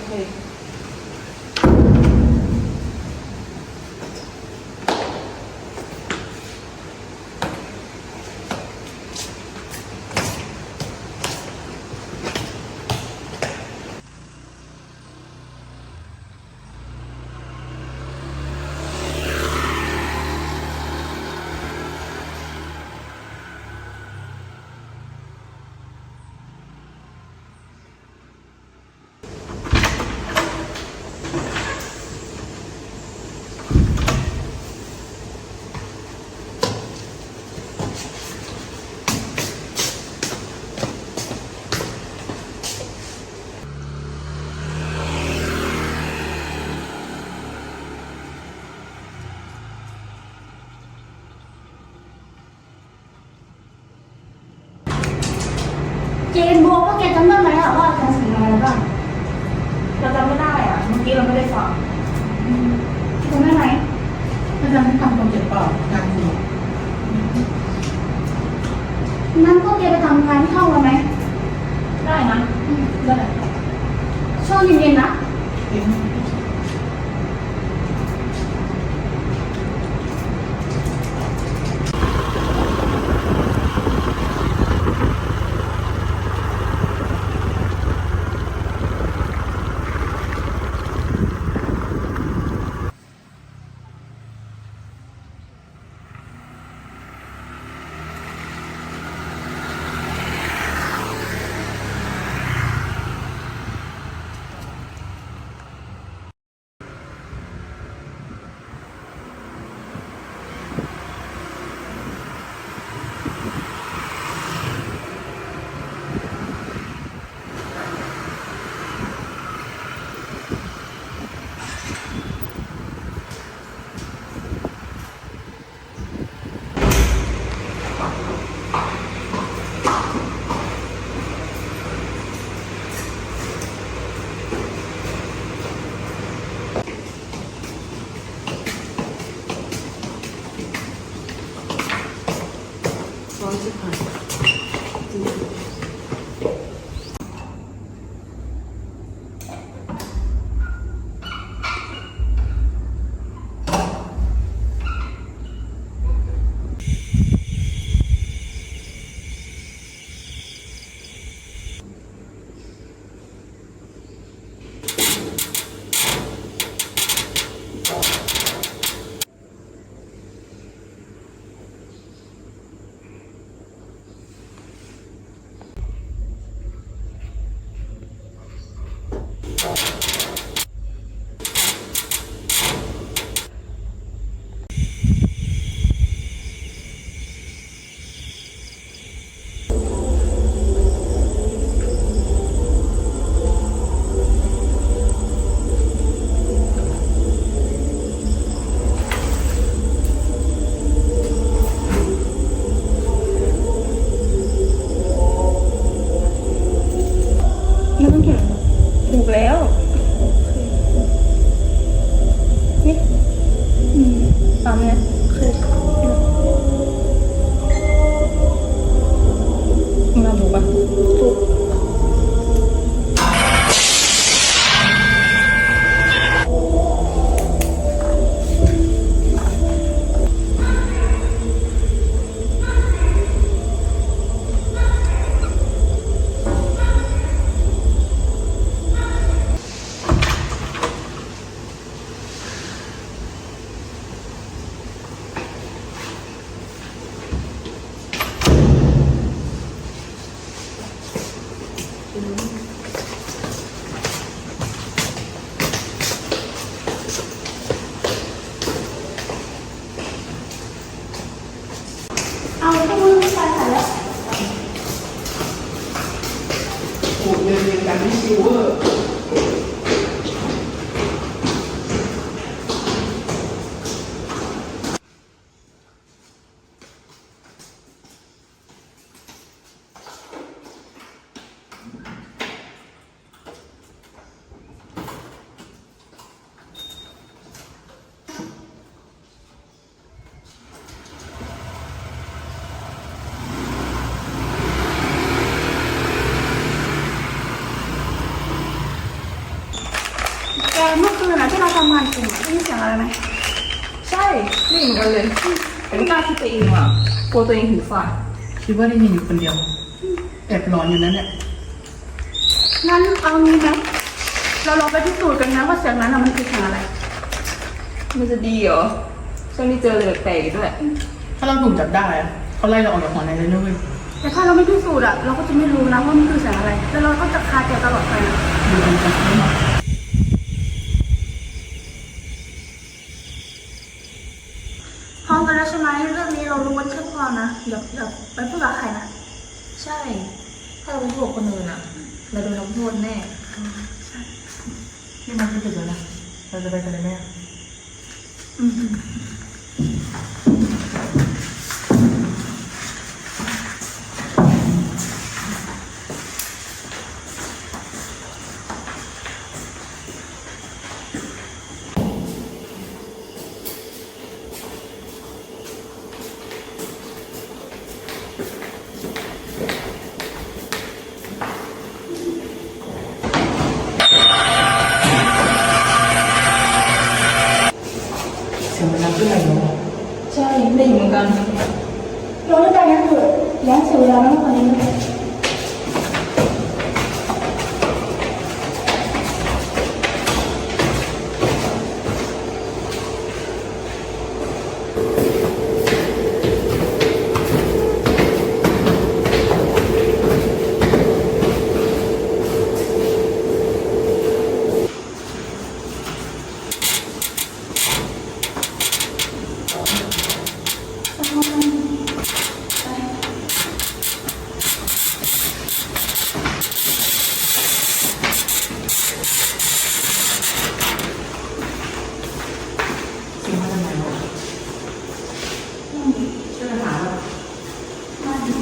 เคเจนโบว่าแกจำได้ไหมอะว่าอาจารย์สั่งอะไรบ้างเราจำไม่ได้อ่ะเมื่อกี้เราไม่ได้ฟังจำได้ไหมอาจารย์ให้ทำโปรเจกต์เปล่าการเรียน งั้นพวกแกไปทำงานที่ห้องกันไหมได้นะได้ ช่วงเย็นๆนะเรียนไม่ต้องเขียนถูกแล้วนี่ตามเนี่ยคือมึงทำถูกปะถูกเอาพวกมึงไปใส่แล้ว โอ้เรียนกันที่ซิลเวอร์ แต่เมื่อคืนนะที่เราทำงานกลุ่มอะได้ยินเสียงอะไรไหม ใช่ไม่เหมือนกันเลยแต่ไม่กล้าคิดไปเองอ่ะกลัวตัวเองหูฝาด คิดว่าได้ยินอยู่คนเดียวแอบร้อนอยู่นั่นแหละ งั้นเอางี้ไหมเราลองไปพิสูจน์กันนะว่าเสียงนั้นอะมันคือเสียงอะไร มันจะดีเหรอช่วงนี้เจอเลยแปลกๆด้วย ถ้าเราถูกจับได้อะเขาไล่เราออกจากหอในเลยนะเว้ย แต่ถ้าเราไม่พิสูจน์อะเราก็จะไม่รู้นะว่ามันคือเสียงอะไร แล้วเราก็จะคาใจตลอดไปนะ ดูกันจับได้หมด พร้อมกันแล้วใช่ไหมเรื่องนี้เรารู้กันแค่พอนะเดี๋ยวไปพูดกับใครนะ ใช่ ถ้าเราไปพูดกับคนอื่นอ่ะ เราโดนลงโทษแน่ นี่มันคือจุดแล้วนะเราจะไปกันเลยแม่ อืม เสียงมันดังขึ้นไหนเนาะ ใช่ได้ยินเหมือนกัน เราไม่ได้ยังเถอะย้ายเสียเวลาแล้วคนนี้ เสียงมาจากไหนเนาะช่วยกันหาว่า ได้ยิน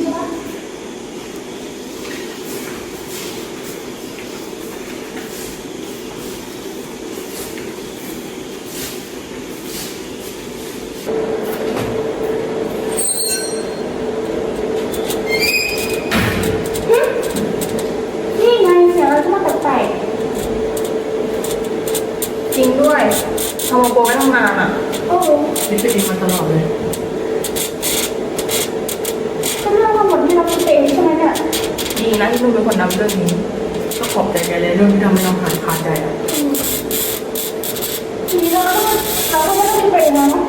ใช่ปะ นี่ไงเสียงอะไรที่มันแปลก จริงด้วยทำมาโกไว้ตั้งนานอ่ะ ๆโอ้โห คิดไปเองมาตลอดเลย ก็เรื่องทั้งหมดที่เราคิดเองใช่ไหมเนี่ย ดีนะที่มึงเป็นคนนำเรื่องนี้ ก็ขอบใจแกเลยเรื่องที่ทำให้เราขาดใจอ่ะ ทีนี้เราก็ไม่ต้องคิดไปเองแล้วเนาะ